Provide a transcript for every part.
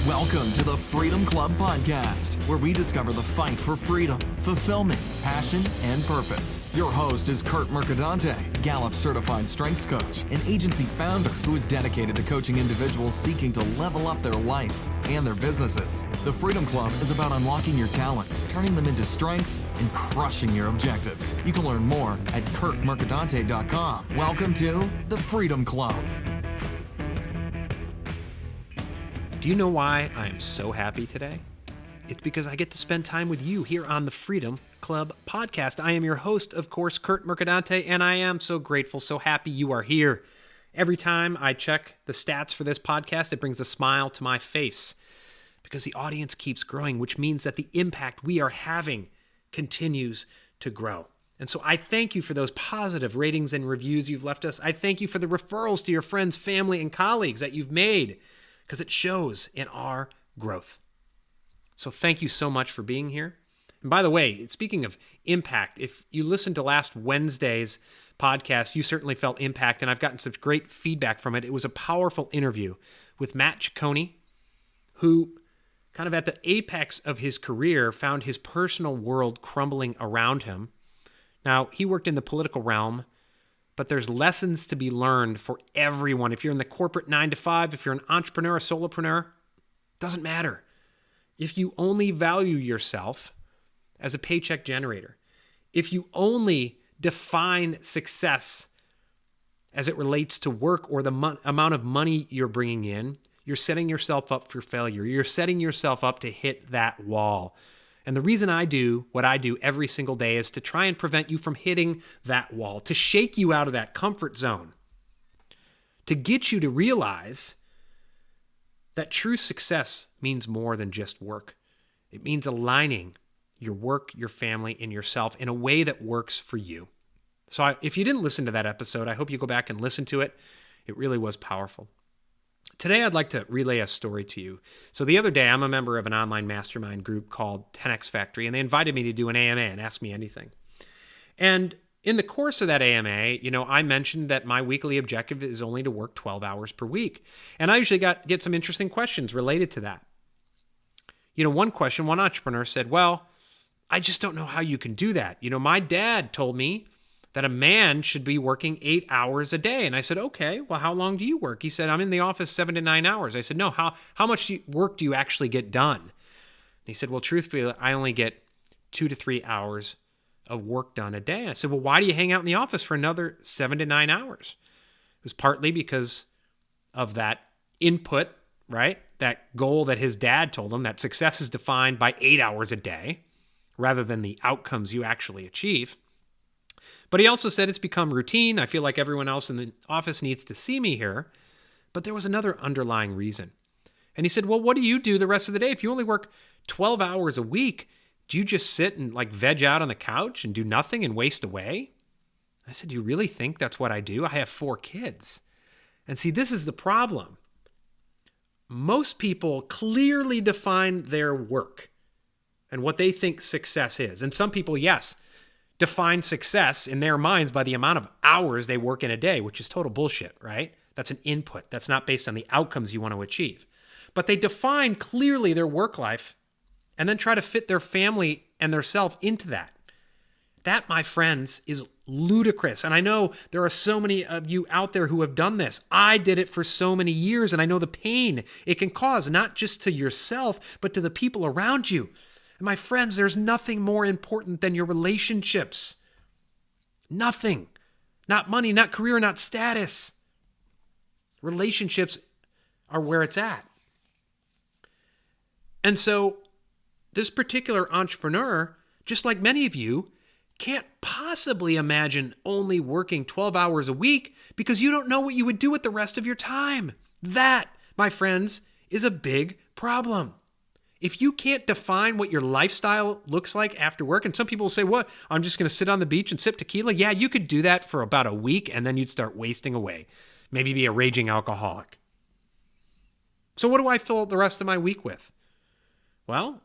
Welcome to the Freedom Club Podcast, where we discover the fight for freedom, fulfillment, passion, and purpose. Your host is Kurt Mercadante, Gallup certified strengths coach, an agency founder who is dedicated to coaching individuals seeking to level up their life and their businesses. The Freedom Club is about unlocking your talents, turning them into strengths, and crushing your objectives. You can learn more at kurtmercadante.com. Welcome to the Freedom Club. Do you know why I am so happy today? It's because I get to spend time with you here on the Freedom Club Podcast. I am your host, of course, Kurt Mercadante, and I am so grateful, so happy you are here. Every time I check the stats for this podcast, it brings a smile to my face because the audience keeps growing, which means that the impact we are having continues to grow. And so I thank you for those positive ratings and reviews you've left us. I thank you for the referrals to your friends, family, and colleagues that you've made, because it shows in our growth. So thank you so much for being here. And by the way, speaking of impact, if you listened to last Wednesday's podcast, you certainly felt impact, and I've gotten such great feedback from it. It was a powerful interview with Matt Ciccone, who kind of at the apex of his career found his personal world crumbling around him. Now, he worked in the political realm, but there's lessons to be learned for everyone. If you're in the corporate 9-to-5, if you're an entrepreneur, a solopreneur, doesn't matter. If you only value yourself as a paycheck generator, if you only define success as it relates to work or the amount of money you're bringing in, you're setting yourself up for failure. You're setting yourself up to hit that wall. And the reason I do what I do every single day is to try and prevent you from hitting that wall, to shake you out of that comfort zone, to get you to realize that true success means more than just work. It means aligning your work, your family, and yourself in a way that works for you. So if you didn't listen to that episode, I hope you go back and listen to it. It really was powerful. Today, I'd like to relay a story to you. So the other day, I'm a member of an online mastermind group called 10X Factory, and they invited me to do an AMA and ask me anything. And in the course of that AMA, I mentioned that my weekly objective is only to work 12 hours per week. And I usually get some interesting questions related to that. One entrepreneur said, well, I just don't know how you can do that. My dad told me that a man should be working 8 hours a day. And I said, okay, well, how long do you work? He said, I'm in the office 7 to 9 hours. I said, no, how much work do you actually get done? And he said, well, truthfully, I only get 2 to 3 hours of work done a day. And I said, well, why do you hang out in the office for another 7 to 9 hours? It was partly because of that input, right? That goal that his dad told him, that success is defined by 8 hours a day rather than the outcomes you actually achieve. But he also said it's become routine. I feel like everyone else in the office needs to see me here. But there was another underlying reason. And he said, well, what do you do the rest of the day? If you only work 12 hours a week, do you just sit and veg out on the couch and do nothing and waste away? I said, do you really think that's what I do? I have 4 kids. And see, this is the problem. Most people clearly define their work and what they think success is. And some people, yes, define success in their minds by the amount of hours they work in a day, which is total bullshit, right? That's an input. That's not based on the outcomes you want to achieve. But they define clearly their work life and then try to fit their family and their self into that. That, my friends, is ludicrous. And I know there are so many of you out there who have done this. I did it for so many years, and I know the pain it can cause, not just to yourself, but to the people around you. And my friends, there's nothing more important than your relationships. Nothing. Not money, not career, not status. Relationships are where it's at. And so this particular entrepreneur, just like many of you, can't possibly imagine only working 12 hours a week because you don't know what you would do with the rest of your time. That, my friends, is a big problem. If you can't define what your lifestyle looks like after work, and some people will say, what, I'm just going to sit on the beach and sip tequila? Yeah, you could do that for about a week, and then you'd start wasting away. Maybe be a raging alcoholic. So what do I fill the rest of my week with? Well,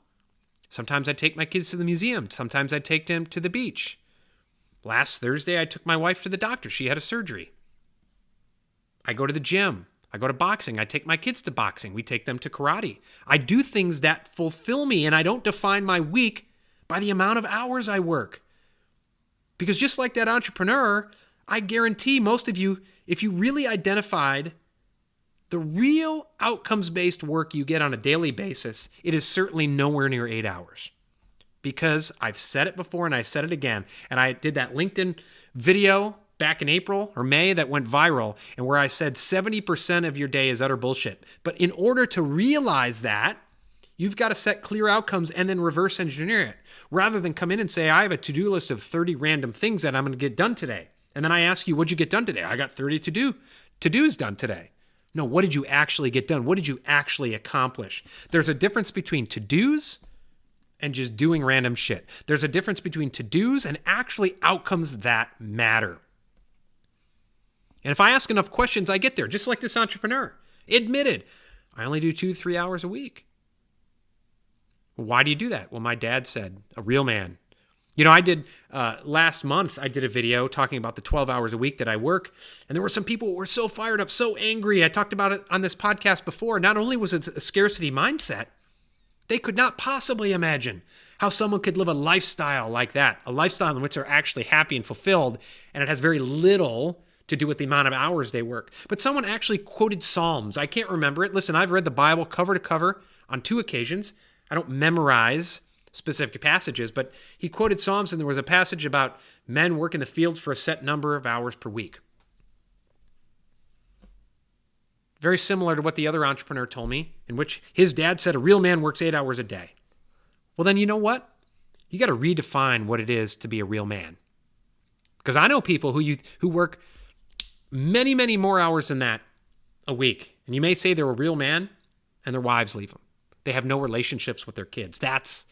sometimes I take my kids to the museum. Sometimes I take them to the beach. Last Thursday, I took my wife to the doctor. She had a surgery. I go to the gym. I go to boxing. I take my kids to boxing. We take them to karate. I do things that fulfill me, and I don't define my week by the amount of hours I work. Because just like that entrepreneur, I guarantee most of you, if you really identified the real outcomes-based work you get on a daily basis, it is certainly nowhere near 8 hours. Because I've said it before and I said it again, and I did that LinkedIn video back in April or May that went viral, and where I said 70% of your day is utter bullshit. But in order to realize that, you've got to set clear outcomes and then reverse engineer it, rather than come in and say, I have a to-do list of 30 random things that I'm going to get done today. And then I ask you, what'd you get done today? I got 30 to-dos done today. No, what did you actually get done? What did you actually accomplish? There's a difference between to-dos and just doing random shit. There's a difference between to-dos and actually outcomes that matter. And if I ask enough questions, I get there, just like this entrepreneur. Admitted, I only do 2-3 hours a week. Why do you do that? Well, my dad said, a real man. You know, I did, last month, I did a video talking about the 12 hours a week that I work. And there were some people who were so fired up, so angry. I talked about it on this podcast before. Not only was it a scarcity mindset, they could not possibly imagine how someone could live a lifestyle like that, a lifestyle in which they're actually happy and fulfilled, and it has very little to do with the amount of hours they work. But someone actually quoted Psalms. I can't remember it. Listen, I've read the Bible cover to cover on 2 occasions. I don't memorize specific passages, but he quoted Psalms, and there was a passage about men work in the fields for a set number of hours per week. Very similar to what the other entrepreneur told me, in which his dad said a real man works 8 hours a day. Well, then you know what? You got to redefine what it is to be a real man. Because I know people who work many, many more hours than that a week. And you may say they're a real man, and their wives leave them. They have no relationships with their kids. That's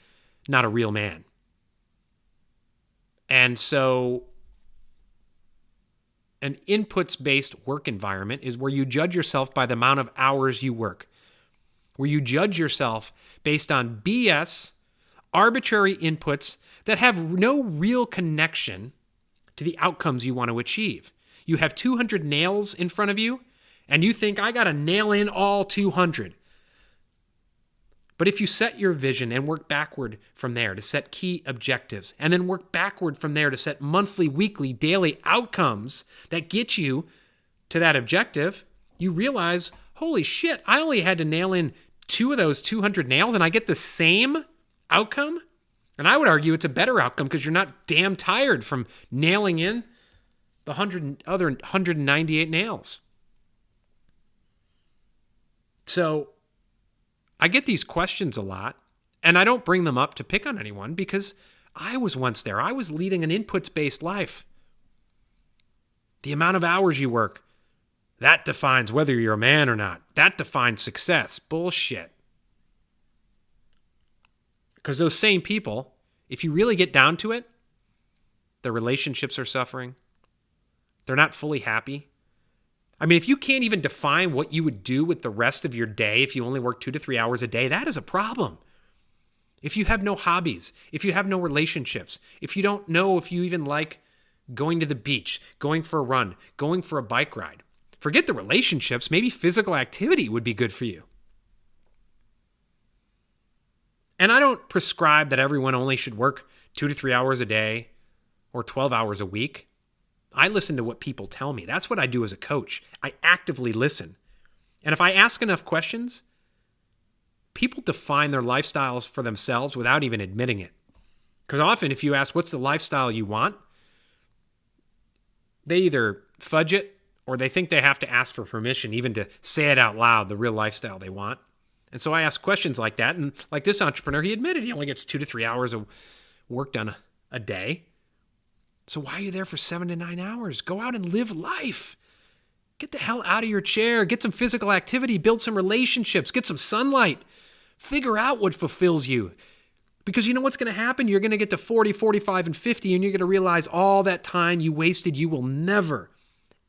not a real man. And so an inputs-based work environment is where you judge yourself by the amount of hours you work, where you judge yourself based on BS, arbitrary inputs that have no real connection to the outcomes you want to achieve. You have 200 nails in front of you, and you think, I got to nail in all 200. But if you set your vision and work backward from there to set key objectives, and then work backward from there to set monthly, weekly, daily outcomes that get you to that objective, you realize, holy shit, I only had to nail in 2 of those 200 nails and I get the same outcome? And I would argue it's a better outcome because you're not damn tired from nailing in the other 198 nails. So I get these questions a lot, and I don't bring them up to pick on anyone because I was once there. I was leading an inputs-based life. The amount of hours you work, that defines whether you're a man or not. That defines success. Bullshit. Because those same people, if you really get down to it, their relationships are suffering. They're not fully happy. I mean, if you can't even define what you would do with the rest of your day if you only work 2 to 3 hours a day, that is a problem. If you have no hobbies, if you have no relationships, if you don't know if you even like going to the beach, going for a run, going for a bike ride, forget the relationships, maybe physical activity would be good for you. And I don't prescribe that everyone only should work 2 to 3 hours a day or 12 hours a week. I listen to what people tell me. That's what I do as a coach. I actively listen. And if I ask enough questions, people define their lifestyles for themselves without even admitting it. Because often if you ask, what's the lifestyle you want? They either fudge it or they think they have to ask for permission even to say it out loud, the real lifestyle they want. And so I ask questions like that. And like this entrepreneur, he admitted he only gets 2 to 3 hours of work done a day. So why are you there for 7 to 9 hours? Go out and live life. Get the hell out of your chair. Get some physical activity. Build some relationships. Get some sunlight. Figure out what fulfills you. Because you know what's going to happen? You're going to get to 40, 45, and 50, and you're going to realize all that time you wasted, you will never,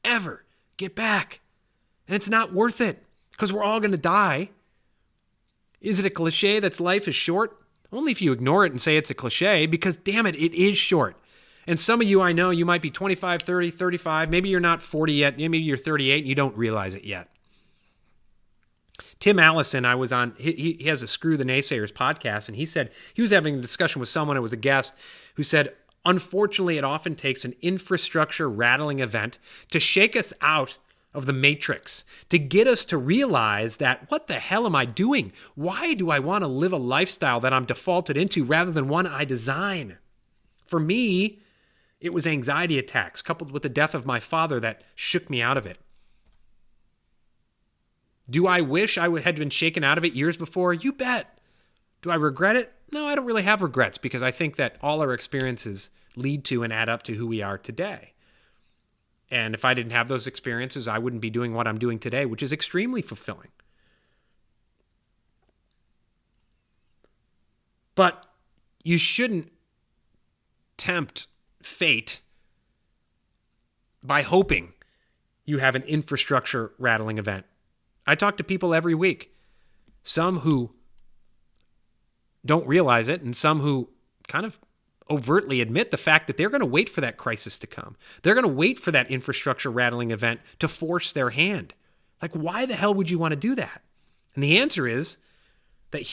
ever get back. And it's not worth it because we're all going to die. Is it a cliche that life is short? Only if you ignore it and say it's a cliche, because damn it, it is short. And some of you, I know, you might be 25, 30, 35. Maybe you're not 40 yet. Maybe you're 38 and you don't realize it yet. Tim Allison, I was on, he has a Screw the Naysayers podcast, and he said he was having a discussion with someone, it was a guest, who said, unfortunately, it often takes an infrastructure rattling event to shake us out of the matrix, to get us to realize that, what the hell am I doing? Why do I want to live a lifestyle that I'm defaulted into rather than one I design? For me, it was anxiety attacks coupled with the death of my father that shook me out of it. Do I wish I had been shaken out of it years before? You bet. Do I regret it? No, I don't really have regrets because I think that all our experiences lead to and add up to who we are today. And if I didn't have those experiences, I wouldn't be doing what I'm doing today, which is extremely fulfilling. But you shouldn't tempt fate by hoping you have an infrastructure rattling event. I talk to people every week, some who don't realize it and some who kind of overtly admit the fact that they're going to wait for that crisis to come. They're going to wait for that infrastructure rattling event to force their hand. Like, why the hell would you want to do that? And the answer is that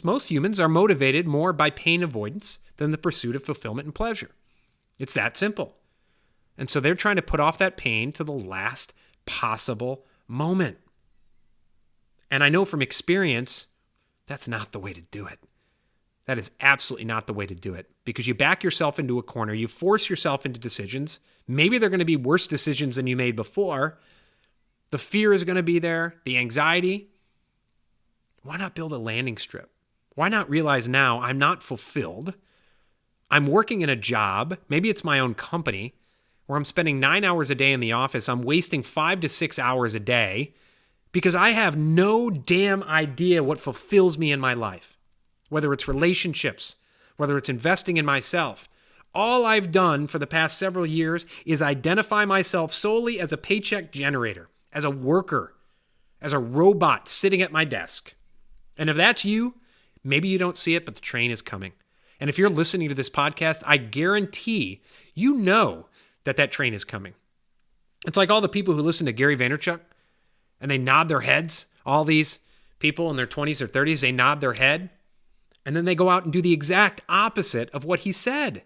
most humans are motivated more by pain avoidance than the pursuit of fulfillment and pleasure. It's that simple. And so they're trying to put off that pain to the last possible moment. And I know from experience, that's not the way to do it. That is absolutely not the way to do it, because you back yourself into a corner. You force yourself into decisions. Maybe they're going to be worse decisions than you made before. The fear is going to be there, the anxiety. Why not build a landing strip? Why not realize now I'm not fulfilled? I'm working in a job, maybe it's my own company, where I'm spending 9 hours a day in the office. I'm wasting 5 to 6 hours a day because I have no damn idea what fulfills me in my life. Whether it's relationships, whether it's investing in myself. All I've done for the past several years is identify myself solely as a paycheck generator, as a worker, as a robot sitting at my desk. And if that's you, maybe you don't see it, but the train is coming. And if you're listening to this podcast, I guarantee you know that train is coming. It's like all the people who listen to Gary Vaynerchuk and they nod their heads. All these people in their 20s or 30s, they nod their head. And then they go out and do the exact opposite of what he said.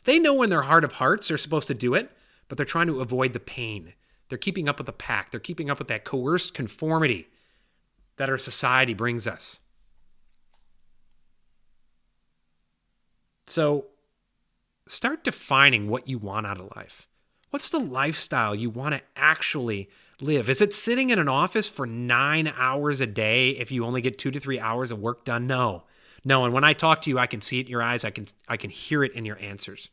They know in their heart of hearts they're supposed to do it, but they're trying to avoid the pain. They're keeping up with the pack. They're keeping up with that coerced conformity that our society brings us. So start defining what you want out of life. What's the lifestyle you want to actually live? Is it sitting in an office for 9 hours a day if you only get 2 to 3 hours of work done? No. And when I talk to you, I can see it in your eyes. I can hear it in your answers.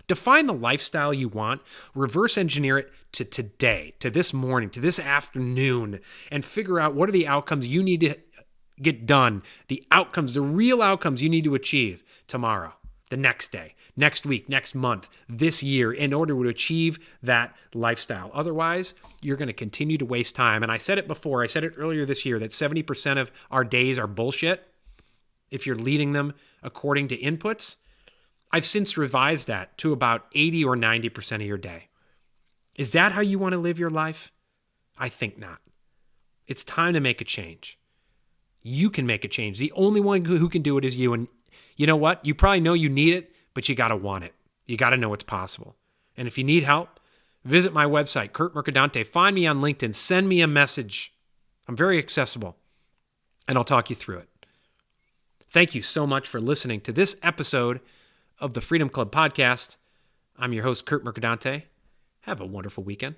Define the lifestyle you want. Reverse engineer it to today, to this morning, to this afternoon, and figure out what are the outcomes you need to get done, the real outcomes you need to achieve tomorrow, the next day, next week, next month, this year, in order to achieve that lifestyle. Otherwise, you're going to continue to waste time. And I said it before, I said it earlier this year, that 70% of our days are bullshit if you're leading them according to inputs. I've since revised that to about 80 or 90% of your day. Is that how you want to live your life? I think not. It's time to make a change. You can make a change. The only one who can do it is you. And you know what? You probably know you need it, but you got to want it. You got to know it's possible. And if you need help, visit my website, Kurt Mercadante. Find me on LinkedIn. Send me a message. I'm very accessible, and I'll talk you through it. Thank you so much for listening to this episode of the Freedom Club podcast. I'm your host, Kurt Mercadante. Have a wonderful weekend.